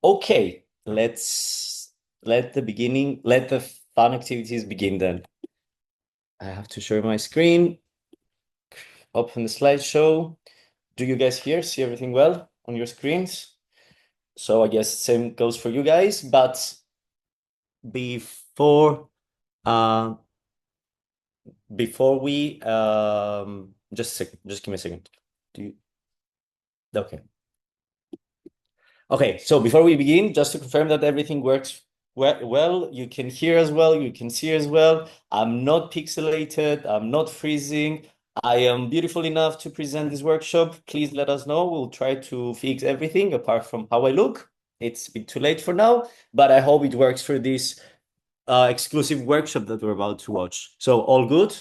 Okay, let the fun activities begin then. I have to share my screen, open the slideshow. Do you guys see everything well on your screens? So I guess same goes for you guys, but before uh before we just a second, just give me a second. Do you okay. Okay, so before we begin, just to confirm that everything works well, you can hear as well, you can see as well. I'm not pixelated, I'm not freezing. I am beautiful enough to present this workshop. Please let us know. We'll try to fix everything apart from how I look. It's a bit too late for now, but I hope it works for this exclusive workshop that we're about to watch. So all good?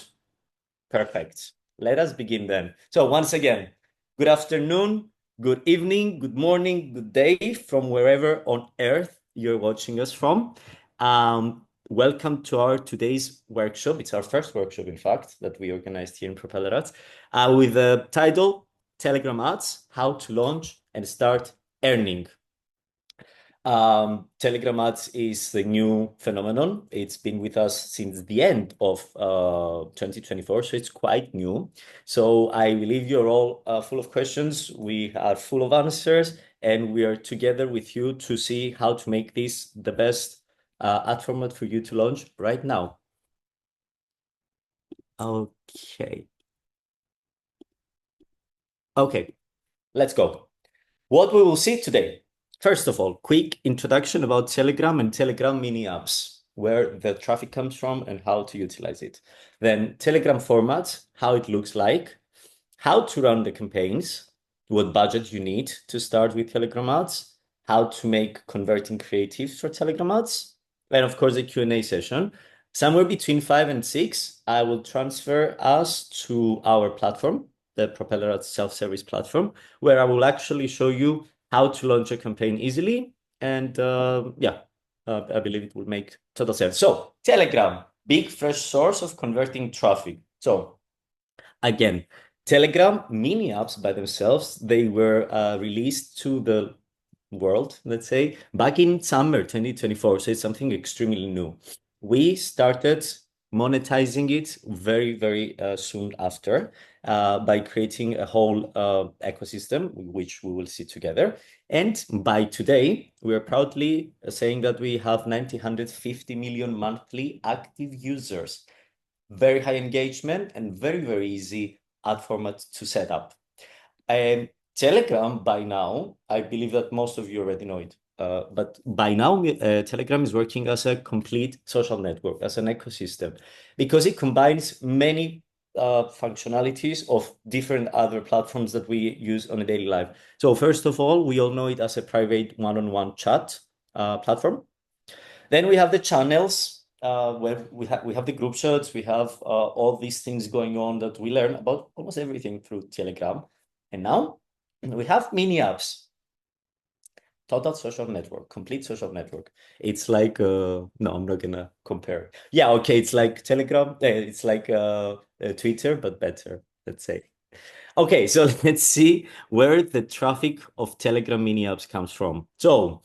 Perfect. Let us begin then. So once again, good afternoon, good evening, good morning, good day from wherever on earth you're watching us from. Welcome to our today's workshop. It's our first workshop, in fact, that we organized here in PropellerAds with the title Telegram Ads, How to Launch and Start Earning. Telegram ads is the new phenomenon. It's been with us since the end of 2024, so it's quite new. So I believe you're all full of questions. We are full of answers, and we are together with you to see how to make this the best ad format for you to launch right now. Okay. Okay, let's go. What we will see today. First of all, quick introduction about Telegram and Telegram mini apps, where the traffic comes from and how to utilize it. Then Telegram format, how it looks like, how to run the campaigns, what budget you need to start with Telegram ads, how to make converting creatives for Telegram ads, and of course a Q&A session. Somewhere between 5 and 6, I will transfer us to our platform, the PropellerAds self-service platform, where I will actually show you how to launch a campaign easily. And I believe it will make total sense. So Telegram, big fresh source of converting traffic. So again, Telegram mini apps by themselves, they were released to the world, let's say, back in summer 2024. So it's something extremely new. We started monetizing it very, very soon after by creating a whole ecosystem, which we will see together. And by today, we are proudly saying that we have 950 million monthly active users. Very high engagement and very, very easy ad format to set up. Telegram, by now, I believe that most of you already know it. But by now, Telegram is working as a complete social network, as an ecosystem, because it combines many functionalities of different other platforms that we use on a daily life. So first of all, we all know it as a private one-on-one chat platform. Then we have the channels where we have the group chats, we have all these things going on that we learn about almost everything through Telegram. And now we have mini apps, total social network, complete social network. It's like, no, I'm not gonna compare. Yeah, okay, it's like Telegram, it's like Twitter, but better, let's say. Okay, so let's see where the traffic of Telegram mini apps comes from. So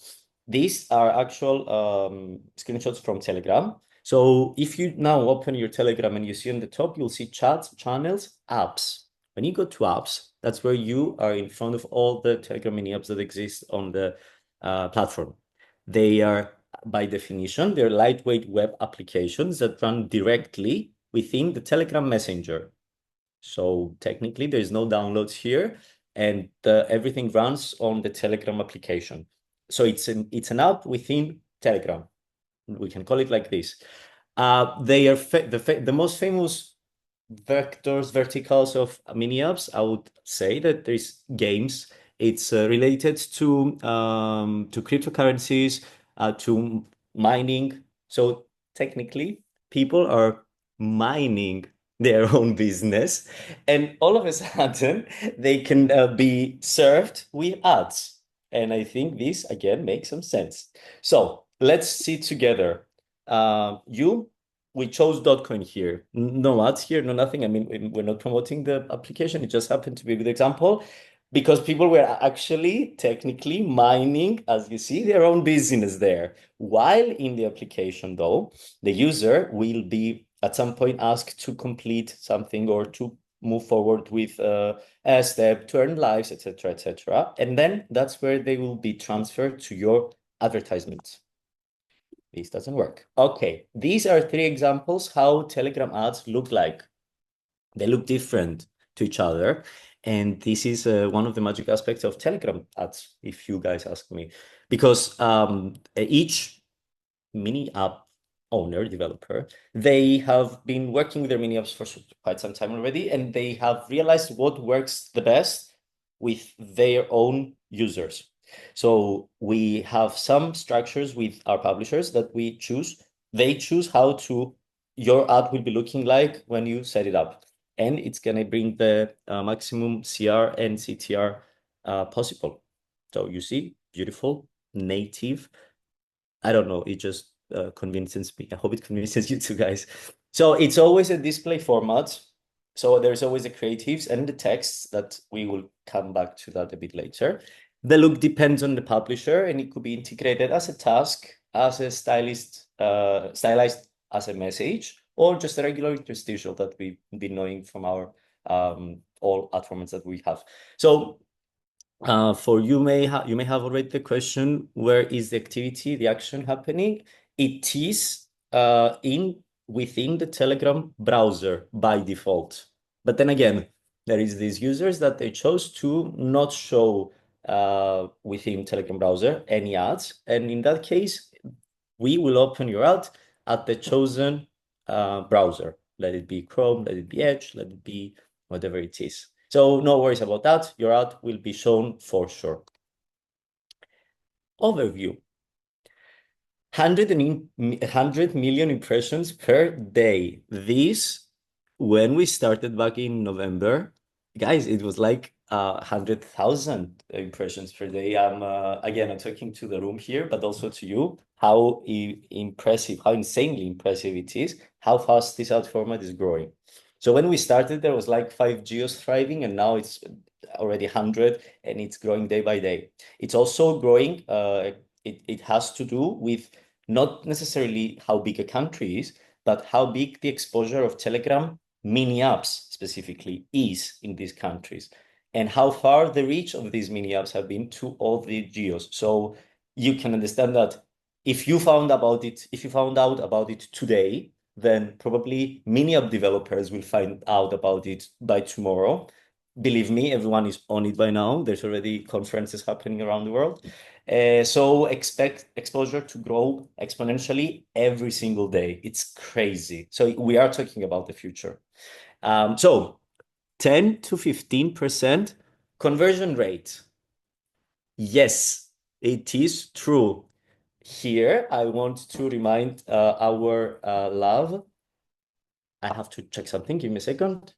these are actual screenshots from Telegram. So if you now open your Telegram and you see on the top, you'll see chats, channels, apps. When you go to apps, that's where you are in front of all the Telegram mini apps that exist on the platform. They are, by definition, they're lightweight web applications that run directly within the Telegram Messenger. So technically, there's no downloads here, and everything runs on the Telegram application. So it's an app within Telegram. We can call it like this. They are the most famous verticals of mini apps. I would say that there's games. It's related to cryptocurrencies, to mining. So technically, people are mining their own business, and all of a sudden they can be served with ads. And I think this again makes some sense. So let's see together. We chose Dotcoin here. No ads here, no nothing. I mean, we're not promoting the application. It just happened to be a good example. because people were actually technically mining, as you see, their own business there. While in the application, though, the user will be at some point asked to complete something or to move forward with a step to earn lives, etc., etc. And then that's where they will be transferred to your advertisements. This doesn't work. Okay, these are three examples how Telegram ads look like. They look different to each other. And this is one of the magic aspects of Telegram ads, if you guys ask me, because each mini app owner, developer, they have been working with their mini apps for quite some time already, and they have realized what works the best with their own users. So we have some structures with our publishers that we choose. They choose how to your ad will be looking like when you set it up. And it's going to bring the maximum CR and CTR possible. So you see, beautiful, native. I don't know. It just convinces me. I hope it convinces you too, guys. So it's always a display format. So there's always the creatives and the texts that we will come back to that a bit later. The look depends on the publisher, and it could be integrated as a task, as a stylized as a message, or just a regular interstitial that we've been knowing from our all ad formats that we have. So for you may have already the question, where is the activity, the action happening? It is in within the Telegram browser by default. But then again, there is these users that they chose to not show within Telegram browser any ads. And in that case, we will open your ad at the chosen browser. Let it be Chrome, let it be Edge, let it be whatever it is. So no worries about that. Your ad will be shown for sure. Overview. 100 million impressions per day. This, when we started back in November, guys, it was like 100,000 impressions per day. Again, I'm talking to the room here, but also to you, how impressive, how insanely impressive it is, how fast this ad format is growing. So when we started, there was like 5 geos thriving, and now it's already 100, and it's growing day by day. It's also growing. It has to do with not necessarily how big a country is, but how big the exposure of Telegram mini apps specifically is in these countries, and how far the reach of these mini apps have been to all the geos. So you can understand that if you found out about it today, then probably mini app developers will find out about it by tomorrow. Believe me, everyone is on it by now. There's already conferences happening around the world. So expect exposure to grow exponentially every single day. It's crazy. So we are talking about the future. So 10 to 15% conversion rate. Yes, it is true. Here, I want to remind our love. I have to check something. Give me a second.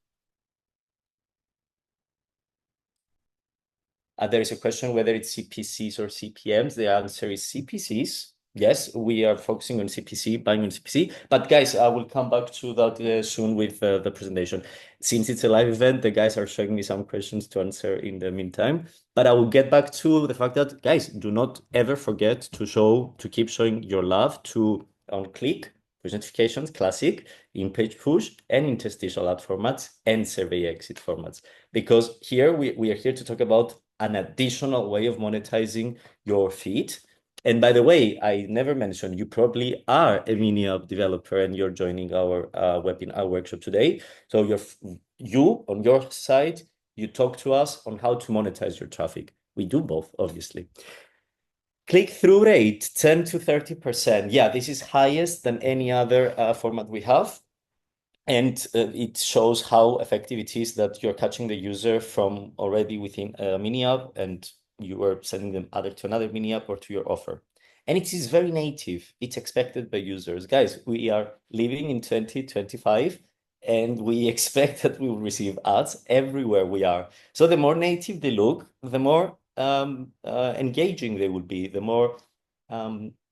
There is a question whether it's CPCs or CPMs. The answer is CPCs. Yes, we are focusing on CPC, buying on CPC. But guys, I will come back to that soon with the presentation. Since it's a live event, the guys are showing me some questions to answer in the meantime. But I will get back to the fact that, guys, do not ever forget to keep showing your love to on click, push notifications, classic, in-page push, and interstitial ad formats, and survey exit formats. Because here we are here to talk about an additional way of monetizing your feed. And by the way, I never mentioned, you probably are a mini app developer and you're joining our webinar workshop today. So you on your side, you talk to us on how to monetize your traffic. We do both, obviously. Click-through rate, 10 to 30%. Yeah, this is highest than any other format we have. And it shows how effective it is that you're catching the user from already within a mini app and you are sending them either to another mini app or to your offer. And it is very native. It's expected by users. Guys, we are living in 2025 and we expect that we will receive ads everywhere we are. So the more native they look, the more engaging they will be, the more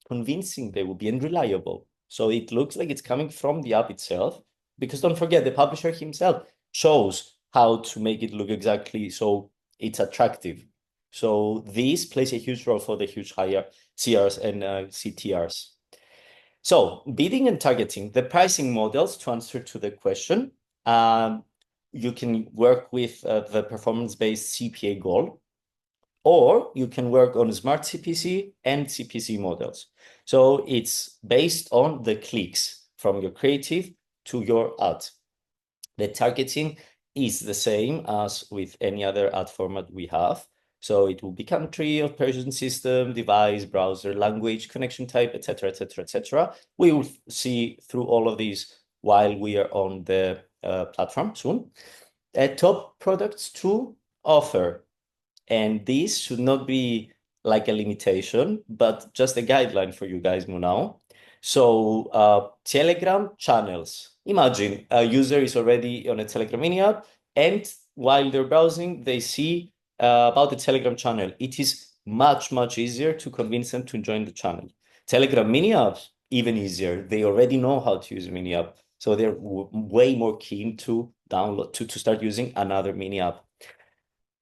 convincing they will be and reliable. So it looks like it's coming from the app itself. Because don't forget, the publisher himself shows how to make it look exactly so It's attractive. So this plays a huge role for the huge higher CRs and CTRs. So bidding and targeting, the pricing models, to answer to the question, you can work with the performance-based CPA goal, or you can work on smart CPC and CPC models. So it's based on the clicks from your creative to your ad. The targeting is the same as with any other ad format we have. So it will be country, operation system, device, browser, language, connection type, etc., etc., etc. We will see through all of these while we are on the platform soon. Top products to offer. And this should not be like a limitation, but just a guideline for you guys now. So Telegram channels. Imagine a user is already on a Telegram mini app, and while they're browsing, they see about the Telegram channel. It is much, much easier to convince them to join the channel. Telegram mini apps, even easier. They already know how to use a mini app. So they're way more keen to download, to start using another mini app.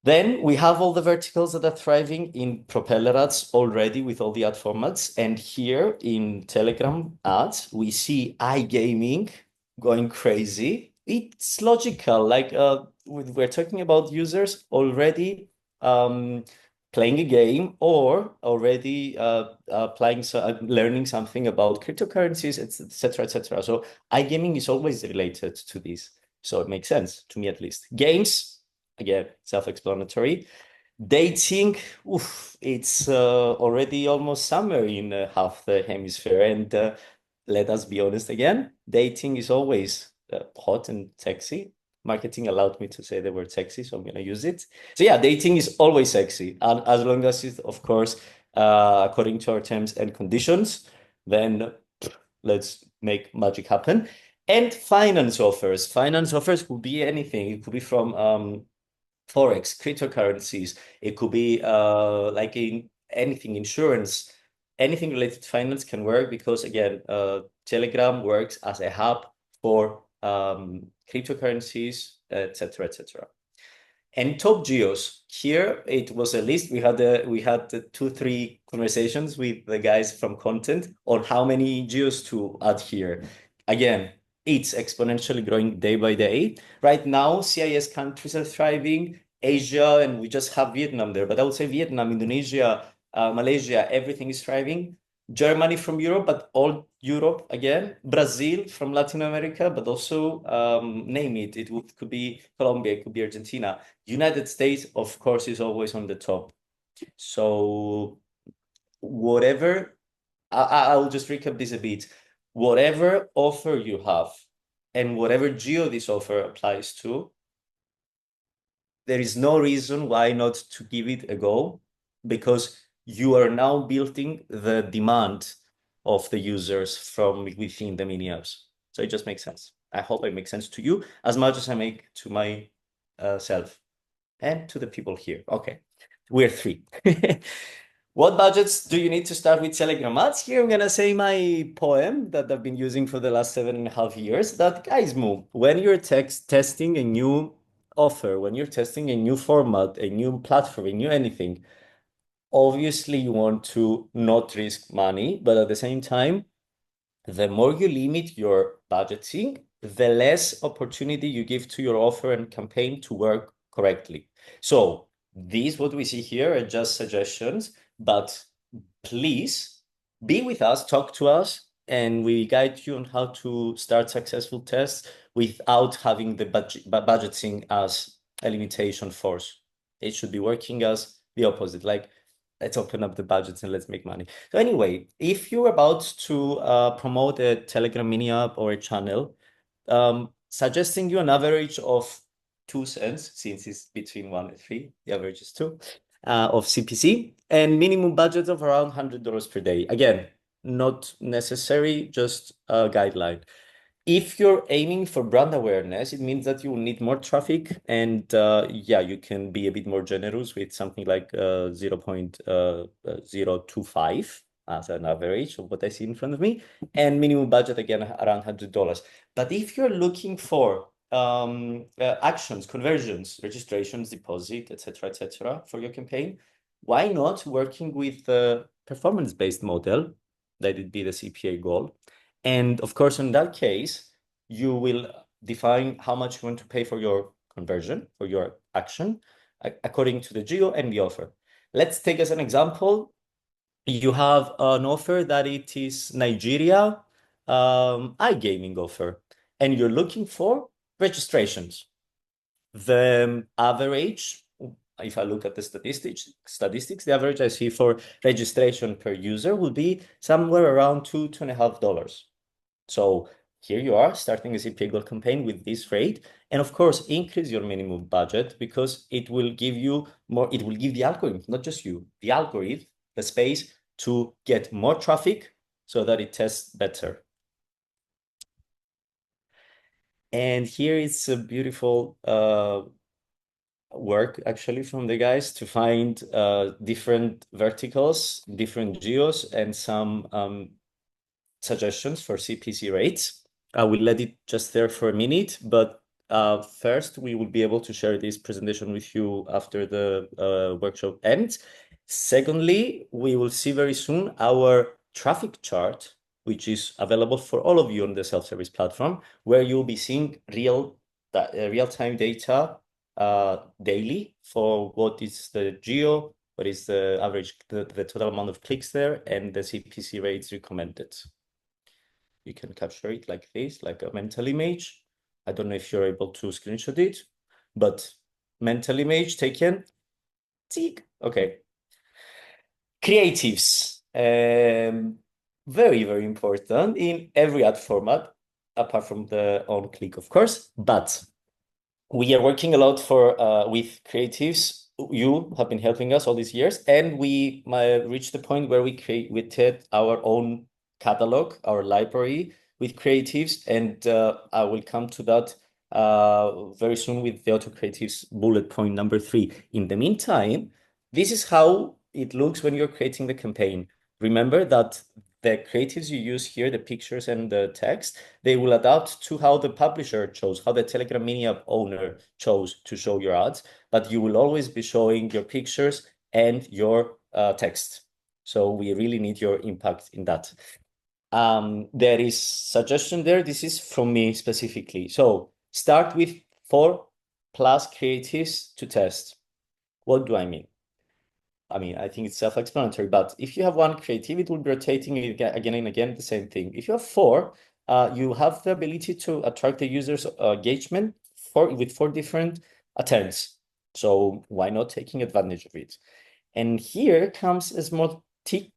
Then we have all the verticals that are thriving in Propeller ads already with all the ad formats. And here in Telegram ads, we see iGaming going crazy. It's logical. Like we're talking about users already playing a game or already learning something about cryptocurrencies, etc., etc. So iGaming is always related to this. So it makes sense to me, at least. Games, again, self-explanatory. Dating, it's already almost summer in half the hemisphere. And let us be honest again, dating is always hot and sexy. Marketing allowed me to say the word sexy, so I'm going to use it. So yeah, dating is always sexy. And as long as it's, of course, according to our terms and conditions, then let's make magic happen. And finance offers. Finance offers could be anything. It could be from Forex, cryptocurrencies. It could be like in anything, insurance, anything related to finance can work because, again, Telegram works as a hub for cryptocurrencies, etc., etc. And top geos. Here it was a list. We had 2-3 conversations with the guys from content on how many geos to add here. Again, it's exponentially growing day by day. Right now, CIS countries are thriving, Asia, and we just have Vietnam there. But I would say Vietnam, Indonesia, Malaysia, everything is thriving. Germany from Europe, but all Europe again. Brazil from Latin America, but also name it. Could be Colombia, it could be Argentina. United States, of course, is always on the top. So whatever, I'll just recap this a bit. Whatever offer you have and whatever geo this offer applies to, there is no reason why not to give it a go, because you are now building the demand of the users from within the mini apps. So it just makes sense. I hope it makes sense to you as much as I make to myself and to the people here. Okay, we're 3. What budgets do you need to start with Telegram ads? Here I'm gonna say my poem that I've been using for the last 7.5 years. That, guys, move. When you're testing a new offer, when you're testing a new format, a new platform, a new anything, obviously you want to not risk money, but at the same time, the more you limit your budgeting, the less opportunity you give to your offer and campaign to work correctly. So these, what we see here, are just suggestions, but please be with us, talk to us, and we guide you on how to start successful tests without having the budgeting as a limitation force. It should be working as the opposite, like let's open up the budgets and let's make money. So anyway, if you're about to promote a Telegram mini app or a channel, suggesting you an average of 2 cents, since it's between 1 and 3, the average is 2, of CPC, and minimum budget of around $100 per day. Again, not necessary, just a guideline. If you're aiming for brand awareness, it means that you will need more traffic, and yeah, you can be a bit more generous with something like 0.025 as an average of what I see in front of me, and minimum budget again around $100. But if you're looking for actions, conversions, registrations, deposit, etc., for your campaign. Why not working with a performance-based model that would be the CPA goal? And of course, in that case, you will define how much you want to pay for your conversion, for your action, according to the geo and the offer. Let's take as an example, you have an offer that it is Nigeria iGaming offer, and you're looking for registrations. The average, if I look at the statistics, the average I see for registration per user will be somewhere around $2.5. So here you are starting a CPA goal campaign with this rate. And of course, increase your minimum budget because it will give you more, it will give the algorithm, not just you, the algorithm, the space to get more traffic so that it tests better. And here is a beautiful work actually from the guys to find different verticals, different geos, and some suggestions for CPC rates. I will let it just there for a minute, but first we will be able to share this presentation with you after the workshop ends. Secondly, we will see very soon our traffic chart, which is available for all of you on the self-service platform, where you'll be seeing real-time data daily for what is the geo, what is the average, the total amount of clicks there, and the CPC rates recommended. You can capture it like this, like a mental image. I don't know if you're able to screenshot it, but mental image taken. Tick. Okay. Creatives. Very, very important in every ad format, apart from the on-click, of course. But we are working a lot with creatives. You have been helping us all these years, and we reached the point where we created our own catalog, our library with creatives, and I will come to that very soon with the auto creatives bullet point number 3. In the meantime, this is how it looks when you're creating the campaign. Remember that the creatives you use here, the pictures and the text, they will adapt to how the publisher chose, how the Telegram mini app owner chose to show your ads, but you will always be showing your pictures and your text. So we really need your impact in that. There is suggestion there. This is from me specifically. So start with 4+ creatives to test. What do I mean? I mean, I think it's self-explanatory, but if you have one creative, it will be rotating again and again, the same thing. If you have 4, you have the ability to attract the user's engagement with 4 different attempts. So why not taking advantage of it? And here comes a small tip,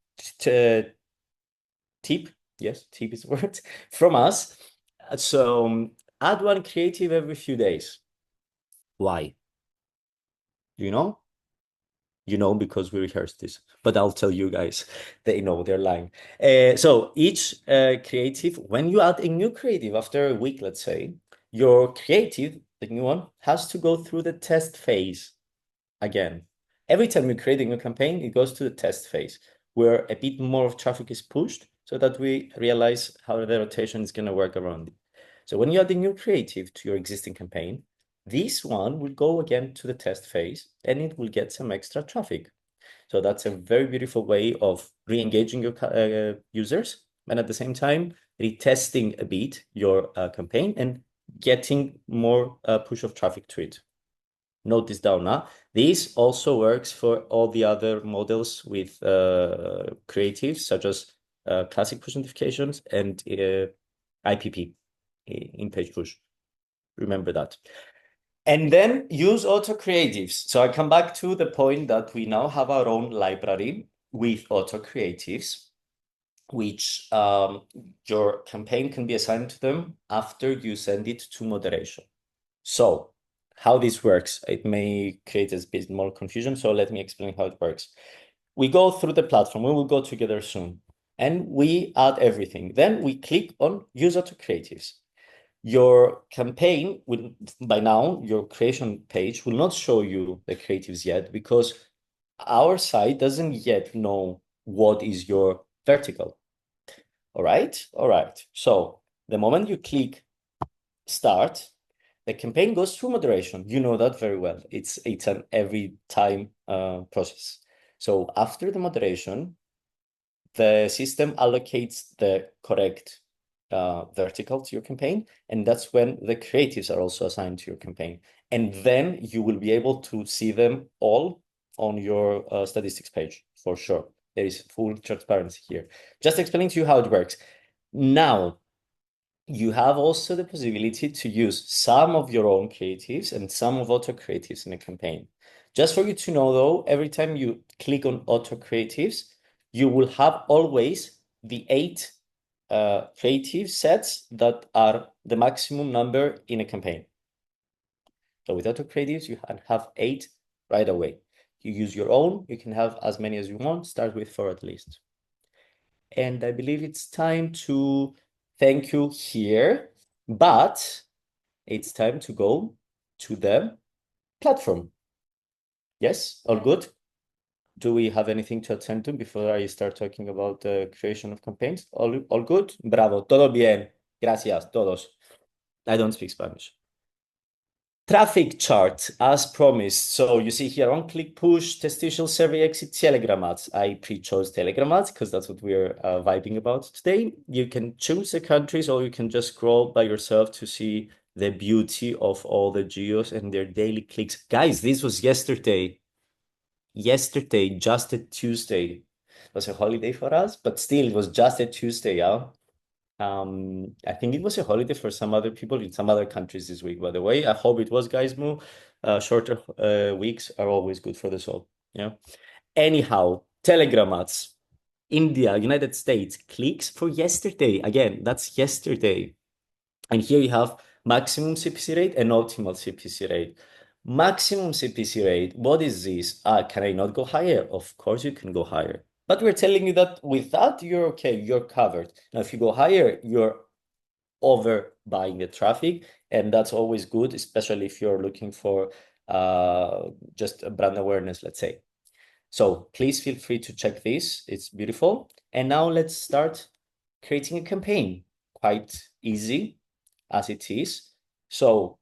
yes, tip is the word, from us. So add one creative every few days. Why? Do you know? You know, because we rehearsed this, but I'll tell you guys, they know, they're lying. So each creative, when you add a new creative after a week, let's say, your creative, the new one, has to go through the test phase again. Every time you create a new campaign, it goes to the test phase, where a bit more of traffic is pushed so that we realize how the rotation is going to work around it. So when you add a new creative to your existing campaign, this one will go again to the test phase and it will get some extra traffic. So that's a very beautiful way of re-engaging your users, and at the same time, retesting a bit your campaign and getting more push of traffic to it. Note this down now. This also works for all the other models with creatives, such as classic push notifications and IPP, in-page push. Remember that. And then use auto creatives. So I come back to the point that we now have our own library with auto creatives, which your campaign can be assigned to them after you send it to moderation. So how this works, it may create a bit more confusion. So let me explain how it works. We go through the platform. We will go together soon. And we add everything. Then we click on use auto creatives. Your campaign will, by now, your creation page will not show you the creatives yet because our site doesn't yet know what is your vertical. All right. So the moment you click start, the campaign goes through moderation. You know that very well. It's an every time process. So after the moderation, the system allocates the correct vertical to your campaign, and that's when the creatives are also assigned to your campaign. And then you will be able to see them all on your statistics page for sure. There is full transparency here. Just explaining to you how it works. Now, you have also the possibility to use some of your own creatives and some of auto creatives in a campaign. Just for you to know though, every time you click on auto creatives, you will have always the 8 creative sets that are the maximum number in a campaign. So with auto creatives, you can have 8 right away. You use your own, you can have as many as you want, start with 4 at least. And I believe it's time to thank you here, but it's time to go to the platform. Yes, all good? Do we have anything to attend to before I start talking about the creation of campaigns? All good? Bravo, todo bien. Gracias, todos. I don't speak Spanish. Traffic chart, as promised. So you see here, on-click push, testatial survey exit, Telegram ads. I pre-chose Telegram ads because that's what we're vibing about today. You can choose the countries or you can just scroll by yourself to see the beauty of all the geos and their daily clicks. Guys, this was yesterday. Yesterday, just a Tuesday. It was a holiday for us, but still, it was just a Tuesday, yeah? I think it was a holiday for some other people in some other countries this week, by the way. I hope it was, guys, Moo. Shorter weeks are always good for the soul. Yeah. Anyhow, Telegram ads. India, United States, clicks for yesterday. Again, that's yesterday. And here you have maximum CPC rate and optimal CPC rate. Maximum CPC rate, what is this? Can I not go higher? Of course you can go higher. But we're telling you that with that, you're okay, you're covered. Now, if you go higher, you're over buying the traffic, and that's always good, especially if you're looking for just a brand awareness, let's say. So please feel free to check this. It's beautiful. And now let's start creating a campaign. Quite easy as it is. So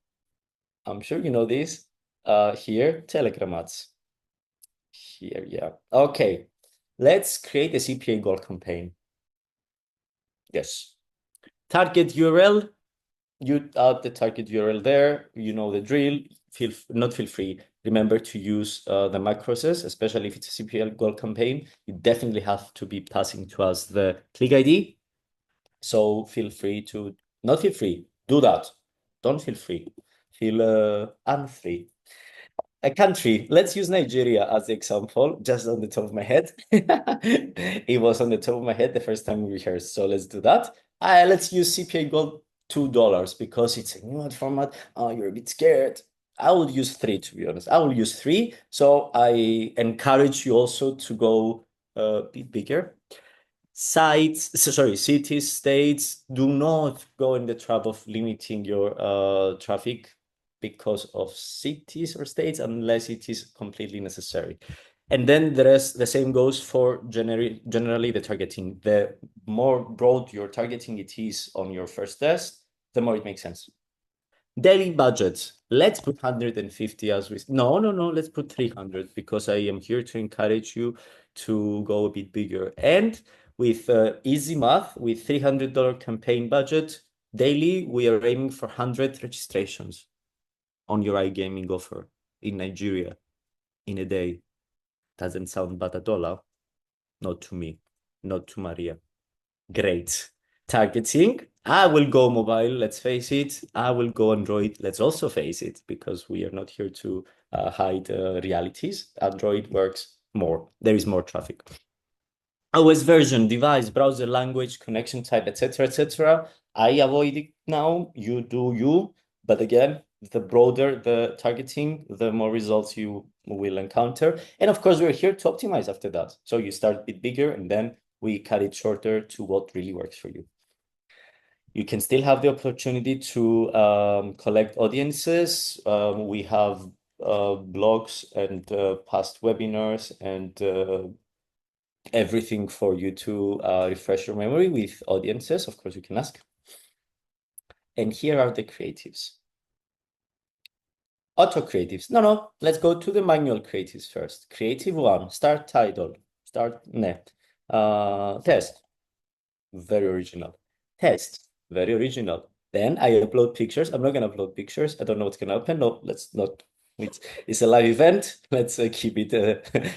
I'm sure you know this. Here, Telegram ads. Here, yeah. Okay, let's create a CPA goal campaign. Yes. Target URL. You add the target URL there. You know the drill. Feel free. Remember to use the macros, especially if it's a CPA goal campaign. You definitely have to be passing to us the click ID. So feel free to not feel free. Do that. Don't feel free. Feel unfree. A country. Let's use Nigeria as the example, just on the top of my head. It was on the top of my head the first time we rehearsed. So let's do that. Let's use CPA Gold $2 because it's a new ad format. You're a bit scared. I will use 3, to be honest. I will use 3. So I encourage you also to go a bit bigger. Cities, states, do not go in the trap of limiting your traffic because of cities or states unless it is completely necessary. And then the same goes for generally the targeting. The more broad your targeting it is on your first test, the more it makes sense. Daily budget. Let's put 150 as we... No, let's put 300 because I am here to encourage you to go a bit bigger. And with easy math, with $300 campaign budget, daily, we are aiming for 100 registrations on your iGaming offer in Nigeria in a day. Doesn't sound bad at all, huh? Not to me, not to Maria. Great. Targeting, I will go mobile, let's face it. I will go Android, let's also face it, because we are not here to hide realities. Android works more. There is more traffic. OS version, device, browser, language, connection type, etc., etc. I avoid it now. You do you. But again, the broader the targeting, the more results you will encounter. And of course, we're here to optimize after that. So you start a bit bigger and then we cut it shorter to what really works for you. You can still have the opportunity to collect audiences. We have blogs and past webinars and everything for you to refresh your memory with audiences. Of course, you can ask. And here are the creatives. Auto creatives. No, let's go to the manual creatives first. Creative one, start title, start net, test, very original. Test, very original. Then I upload pictures. I'm not gonna upload pictures. I don't know what's gonna happen. No, let's not. It's a live event. Let's keep it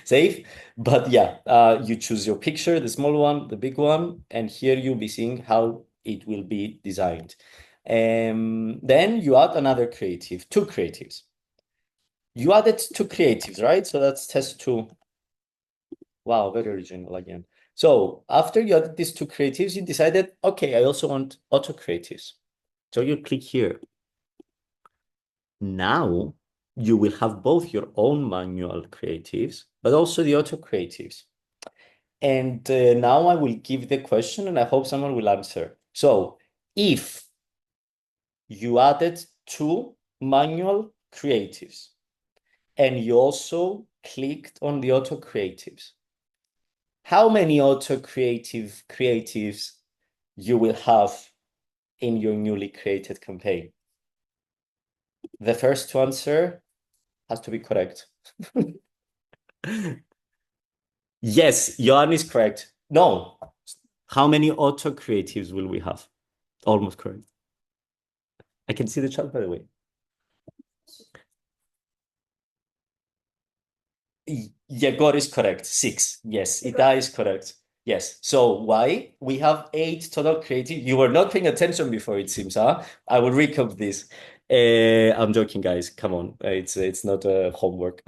safe. But yeah, you choose your picture, the small one, the big one, and here you'll be seeing how it will be designed. Then you add another creative, two creatives. You added two creatives, right? So that's test two. Wow, very original again. So after you added these two creatives, you decided, okay, I also want auto creatives. So you click here. Now you will have both your own manual creatives, but also the auto creatives. And now I will give the question and I hope someone will answer. So if you added two manual creatives and you also clicked on the auto creatives, how many auto creatives you will have in your newly created campaign? The first to answer has to be correct. Yes, Johan is correct. No. How many auto creatives will we have? Almost correct. I can see the chat, by the way. Yeah, God is correct. 6. Yes, Ida is correct. Yes. So why? We have 8 total creative. You were not paying attention before, it seems, huh? I will recap this. I'm joking, guys. Come on. It's not homework.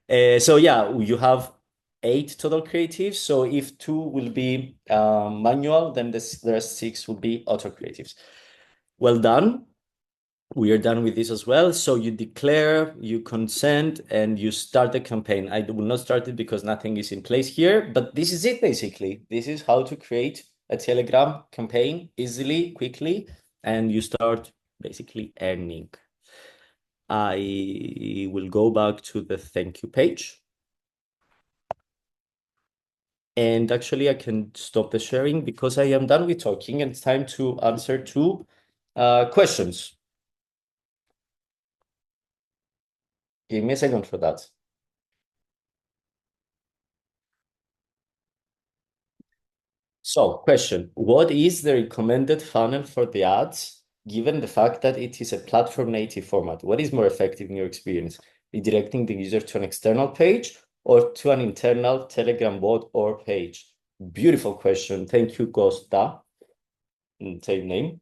So yeah, you have 8 total creatives. So if 2 will be manual, then the rest 6 will be auto creatives. Well done. We are done with this as well. So you declare, you consent, and you start the campaign. I will not start it because nothing is in place here, but this is it basically. This is how to create a Telegram campaign easily, quickly, and you start basically earning. I will go back to the thank you page. And actually, I can stop the sharing because I am done with talking and it's time to answer two questions. Give me a second for that. So, question, what is the recommended funnel for the ads, given the fact that it is a platform native format? What is more effective in your experience? Redirecting the user to an external page or to an internal Telegram bot or page? Beautiful question. Thank you, Costa. Same name.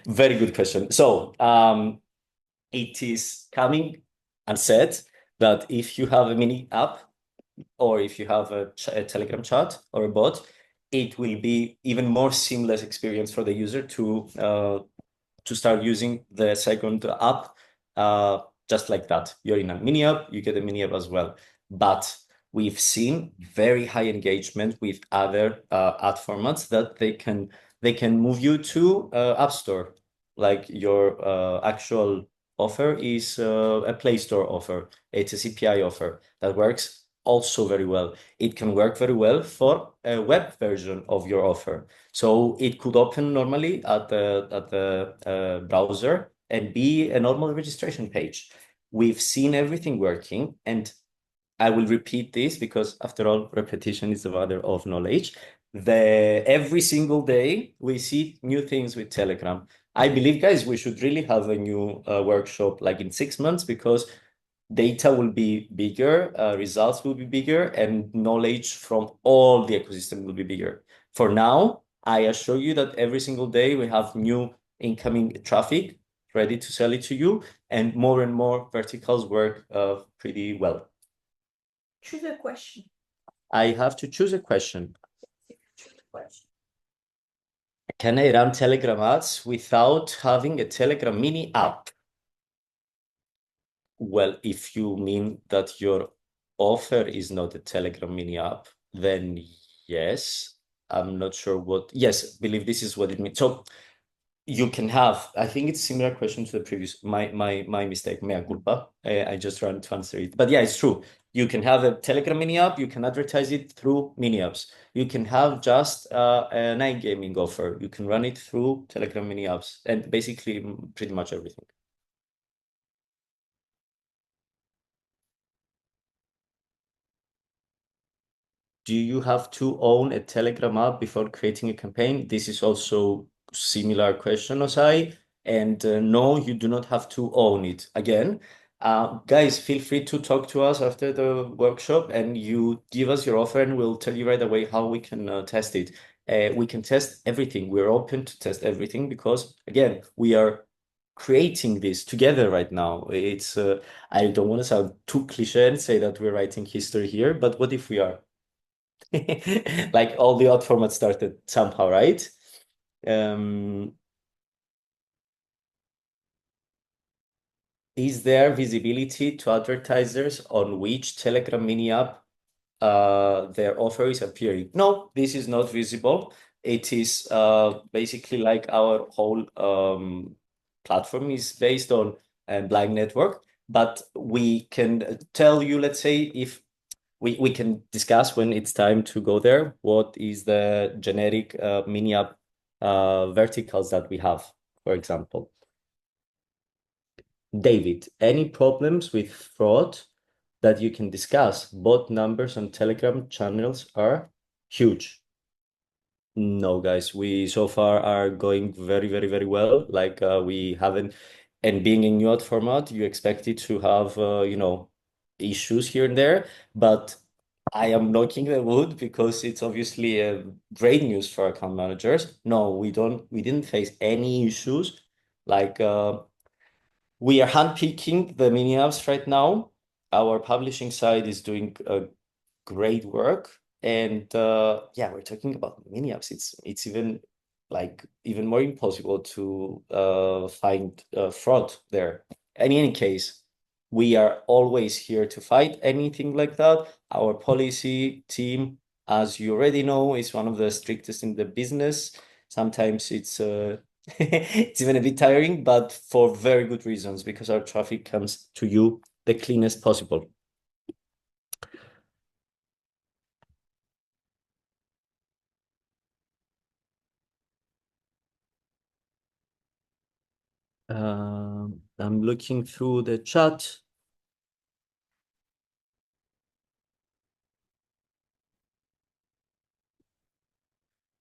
Very good question. So, it is coming and said that if you have a mini app, or if you have a Telegram chat or a bot, it will be even more seamless experience for the user to start using the second app just like that. You're in a mini app, you get a mini app as well. But we've seen very high engagement with other ad formats that they can move you to App Store. Like your actual offer is a Play Store offer. It's a CPI offer that works also very well. It can work very well for a web version of your offer. So it could open normally at the browser and be a normal registration page. We've seen everything working, and I will repeat this because after all, repetition is the mother of knowledge. Every single day we see new things with Telegram. I believe, guys, we should really have a new workshop like in 6 months because data will be bigger, results will be bigger, and knowledge from all the ecosystem will be bigger. For now, I assure you that every single day we have new incoming traffic ready to sell it to you, and more verticals work pretty well. Choose a question. I have to choose a question. Can I run Telegram ads without having a Telegram mini app? Well, if you mean that your offer is not a Telegram mini app, then yes. I'm not sure what. Yes, believe this is what it means. So you can have, I think it's similar question to the previous, my mistake, mea culpa. I just ran to answer it. But yeah, it's true. You can have a Telegram mini app, you can advertise it through mini apps. You can have just an iGaming offer. You can run it through Telegram mini apps and basically pretty much everything. do you have to own a Telegram app before creating a campaign? This is also similar question, Osai. And no, you do not have to own it. Again, guys, feel free to talk to us after the workshop and you give us your offer and we'll tell you right away how we can test it. We can test everything. We're open to test everything because, again, we are creating this together right now. It's I don't want to sound too cliche and say that we're writing history here, but what if we are? Like all the odd formats started somehow, right? Um, is there visibility to advertisers on which Telegram mini app their offer is appearing? No, this is not visible. It is basically like our whole platform is based on a blind network, but we can tell you, let's say, if we can discuss when it's time to go there, what is the generic mini app verticals that we have, for example. David, any problems with fraud that you can discuss? Bot numbers on Telegram channels are huge. No, guys, we so far are going very, very, very well. Like we haven't, and being in new ad format, you expect it to have, issues here and there. But I am knocking the wood because it's obviously great news for account managers. No, we didn't face any issues. Like we are handpicking the mini apps right now. Our publishing side is doing great work. And yeah, we're talking about mini apps. It's even even more impossible to find fraud there. In any case, we are always here to fight anything like that. Our policy team, as you already know, is one of the strictest in the business. Sometimes it's it's even a bit tiring, but for very good reasons, because our traffic comes to you the cleanest possible. I'm looking through the chat.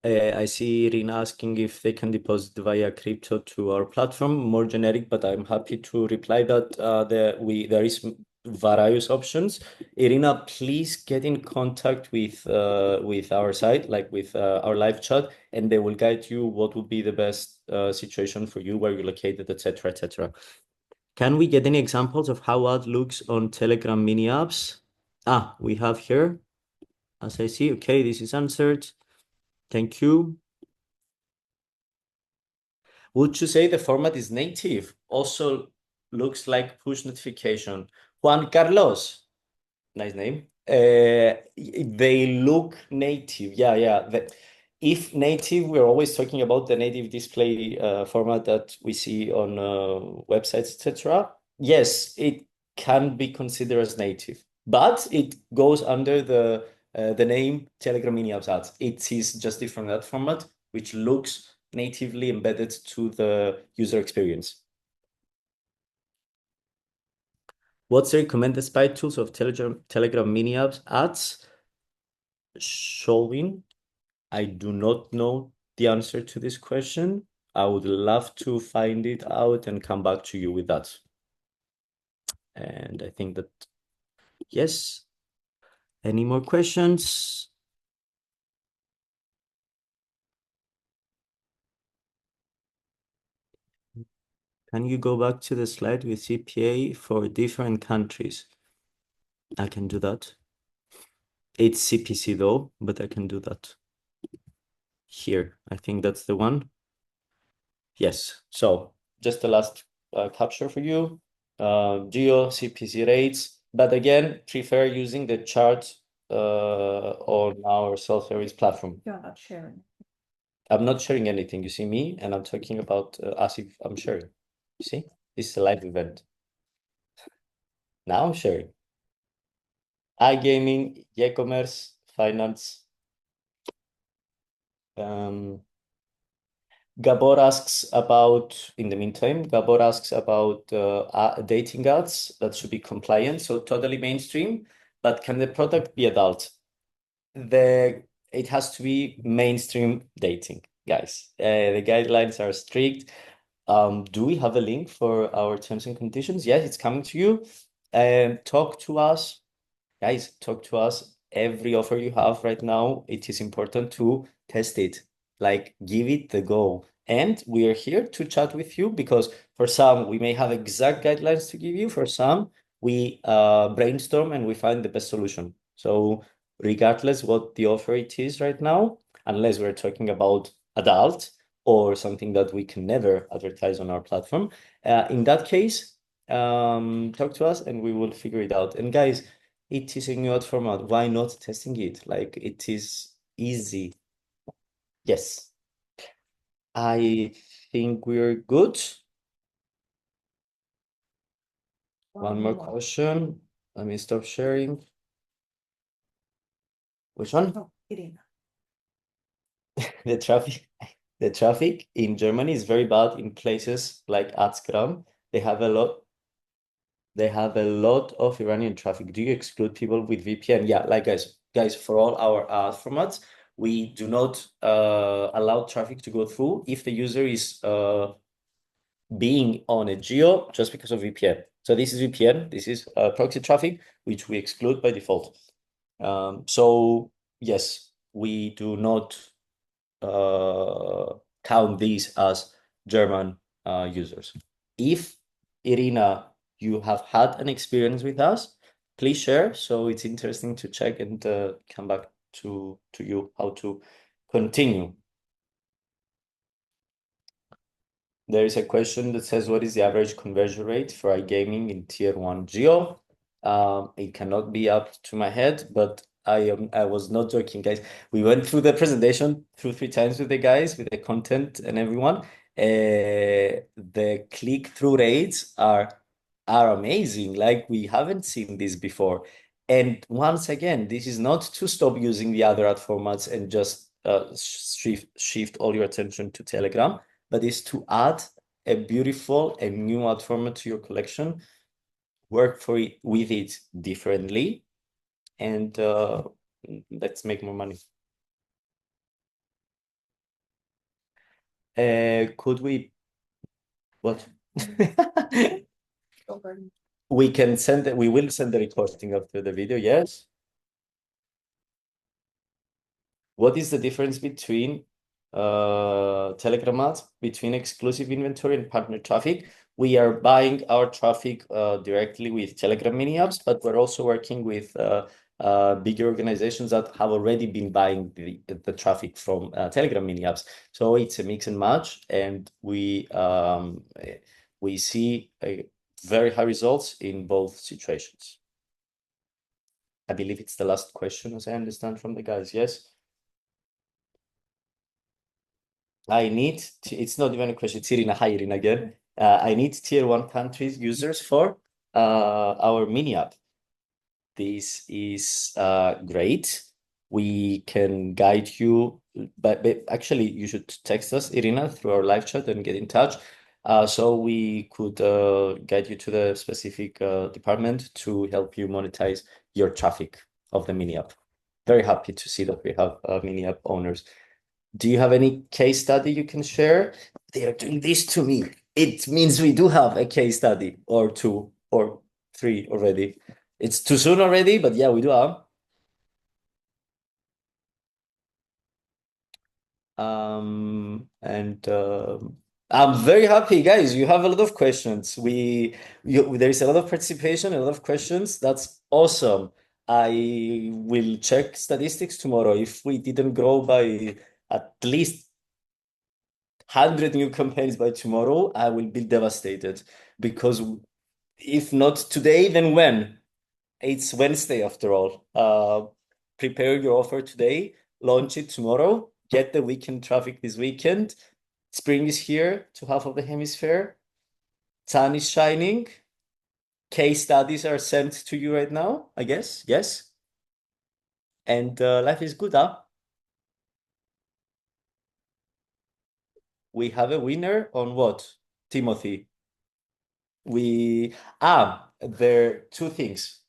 I see Irina asking if they can deposit via crypto to our platform. More generic, but I'm happy to reply that there is various options. Irina, please get in contact with our site, like with our live chat, and they will guide you what would be the best situation for you, where you're located, etc., etc. Can we get any examples of how ad looks on Telegram mini apps? We have here, as I see. Okay, this is answered. Thank you. Would you say the format is native? Also looks like push notification. Juan Carlos, nice name. They look native. Yeah. If native, we're always talking about the native display format that we see on websites, etc. Yes, it can be considered as native, but it goes under the name Telegram Mini Apps Ads. It is just different that format, which looks natively embedded to the user experience. What's the recommended spy tools of Telegram Mini Apps Ads? Showing. I do not know the answer to this question. I would love to find it out and come back to you with that. And I think that, yes. Any more questions? Can you go back to the slide with CPA for different countries? I can do that. It's CPC though, but I can do that. Here, I think that's the one. Yes. So just the last capture for you. Geo CPC rates, but again, prefer using the chart on our self-service platform. You're not sharing. I'm not sharing anything. You see me, and I'm talking about as if I'm sharing. You see, this is a live event. Now I'm sharing. iGaming, e-commerce, finance. Gabor asks about, in the meantime, Gabor asks about dating ads that should be compliant, so totally mainstream, but can the product be adult? it has to be mainstream dating, guys. The guidelines are strict. Do we have a link for our terms and conditions? Yes, it's coming to you. Talk to us. Guys, talk to us. Every offer you have right now, it is important to test it. Like, give it the go. And we are here to chat with you because for some, we may have exact guidelines to give you. For some, we brainstorm and we find the best solution. So regardless what the offer it is right now, unless we're talking about adult or something that we can never advertise on our platform, in that case, talk to us and we will figure it out. And guys, it is a new ad format. Why not testing it? Like, it is easy. Yes, I think we're good. One more question. Let me stop sharing. Which one? No, Irina. The traffic. The traffic in Germany is very bad in places like Amsterdam. They have a lot. They have a lot of Iranian traffic. Do you exclude people with VPN? Yeah, like guys, for all our ad formats, we do not allow traffic to go through if the user is being on a geo just because of VPN. So this is VPN, this is proxy traffic, which we exclude by default. So yes, we do not count these as German users. If, Irina, you have had an experience with us, please share. So it's interesting to check and come back to you how to continue. There is a question that says, what is the average conversion rate for iGaming in tier 1 geo? It cannot be up to my head, but I was not joking, guys. We went through the presentation 3 times with the guys, with the content and everyone. The click-through rates are amazing. Like, we haven't seen this before. And once again, this is not to stop using the other ad formats and just shift all your attention to Telegram, but is to add a beautiful and new ad format to your collection, work with it differently, and let's make more money. Could we, what? We can send it, we will send the recording after the video, yes. What is the difference between Telegram ads, between exclusive inventory and partner traffic? We are buying our traffic directly with Telegram mini apps, but we're also working with bigger organizations that have already been buying the traffic from Telegram mini apps. So it's a mix and match, and we see very high results in both situations. I believe it's the last question, as I understand from the guys. Yes. I need it's not even a question, it's Irina. Hi, Irina again. I need tier 1 countries users for our mini app. This is great. We can guide you, but actually you should text us, Irina, through our live chat and get in touch. So we could guide you to the specific department to help you monetize your traffic of the mini app. Very happy to see that we have mini app owners. Do you have any case study you can share? They are doing this to me. It means we do have a case study or 2 or 3 already. It's too soon already, but yeah, we do have. I'm very happy, guys. You have a lot of questions. There is a lot of participation, a lot of questions. That's awesome. I will check statistics tomorrow. If we didn't grow by at least 100 new campaigns by tomorrow, I will be devastated, because if not today, then when? It's Wednesday after all. Prepare your offer today, launch it tomorrow, get the weekend traffic this weekend. Spring is here to half of the hemisphere. Sun is shining. Case studies are sent to you right now, I guess. Yes. And life is good, huh? We have a winner on what, Timothy? There are 2 things.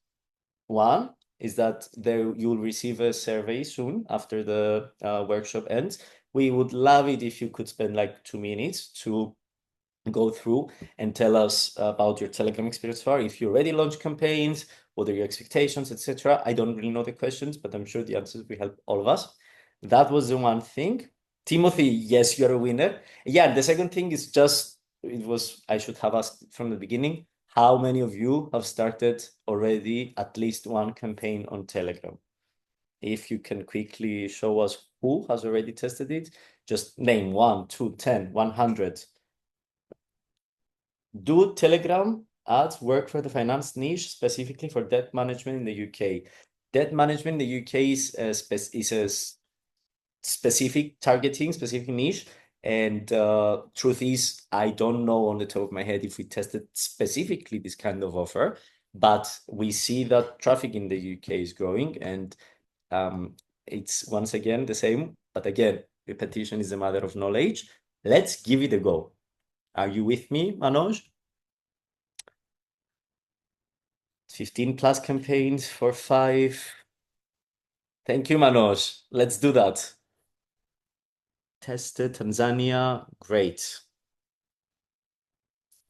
One, is that there you'll receive a survey soon after the workshop ends. We would love it if you could spend like 2 minutes to go through and tell us about your Telegram experience far. If you already launched campaigns, what are your expectations, etc. I don't really know the questions, but I'm sure the answers will help all of us. That was the one thing. Timothy, yes, you're a winner. Yeah, the second thing is just, I should have asked from the beginning, how many of you have started already at least one campaign on Telegram? If you can quickly show us who has already tested it, just name 1, 2, 10, 100. Do Telegram ads work for the finance niche, specifically for debt management in the UK? Debt management in the UK is a specific targeting, specific niche. And truth is, I don't know on the top of my head if we tested specifically this kind of offer, but we see that traffic in the UK is growing, and it's once again the same. But again, repetition is a matter of knowledge. Let's give it a go. Are you with me, Manoj? 15 plus campaigns for 5. Thank you, Manoj. Let's do that. Tested Tanzania. Great.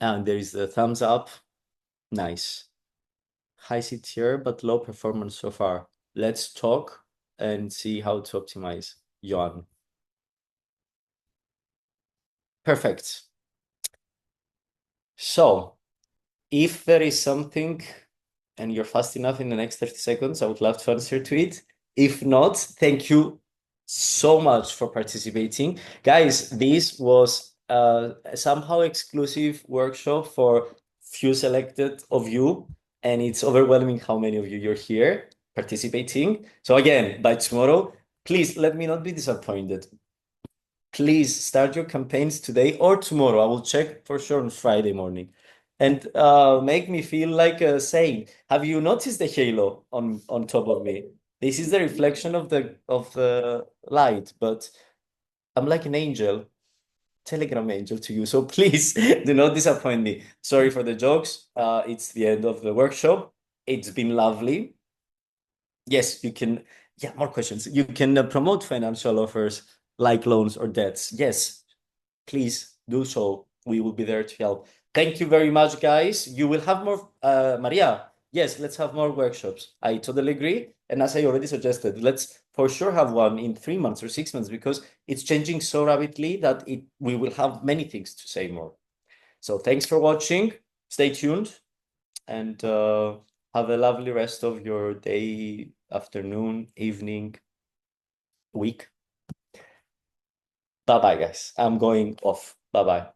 And there is the thumbs up. Nice. High CTR, but low performance so far. Let's talk and see how to optimize. Johan. Perfect. So if there is something and you're fast enough in the next 30 seconds, I would love to answer to it. If not, thank you so much for participating. Guys, this was a somehow exclusive workshop for few selected of you, and it's overwhelming how many of you you're here participating. So again, by tomorrow, please let me not be disappointed. Please start your campaigns today or tomorrow. I will check for sure on Friday morning. And make me feel like a saint. Have you noticed the halo on top of me? This is the reflection of the light, but I'm like an angel, Telegram angel to you. So please do not disappoint me. Sorry for the jokes. It's the end of the workshop. It's been lovely. Yes, you can. Yeah, more questions. You can promote financial offers like loans or debts. Yes, please do so. We will be there to help. Thank you very much, guys. You will have more, Maria. Yes, let's have more workshops. I totally agree. And as I already suggested, let's for sure have one in 3 months or 6 months, because it's changing so rapidly that we will have many things to say more. So thanks for watching. Stay tuned, and have a lovely rest of your day, afternoon, evening, week. Bye bye, guys. I'm going off. Bye bye.